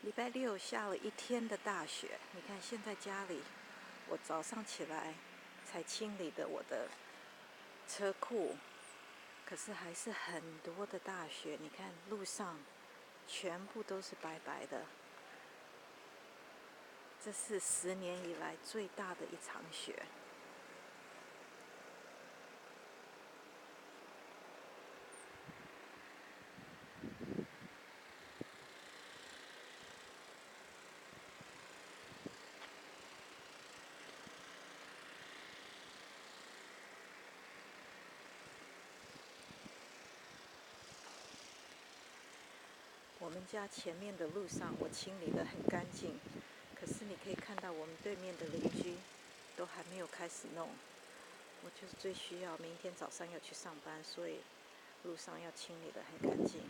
礼拜六下了一天的大雪，你看现在家里，我早上起来才清理的我的车库，可是还是很多的大雪。你看路上全部都是白白的，这是10年以来最大的一场雪。我们家前面的路上我清理得很干净，可是你可以看到我们对面的邻居都还没有开始弄。我就是最需要明天早上要去上班，所以路上要清理得很干净。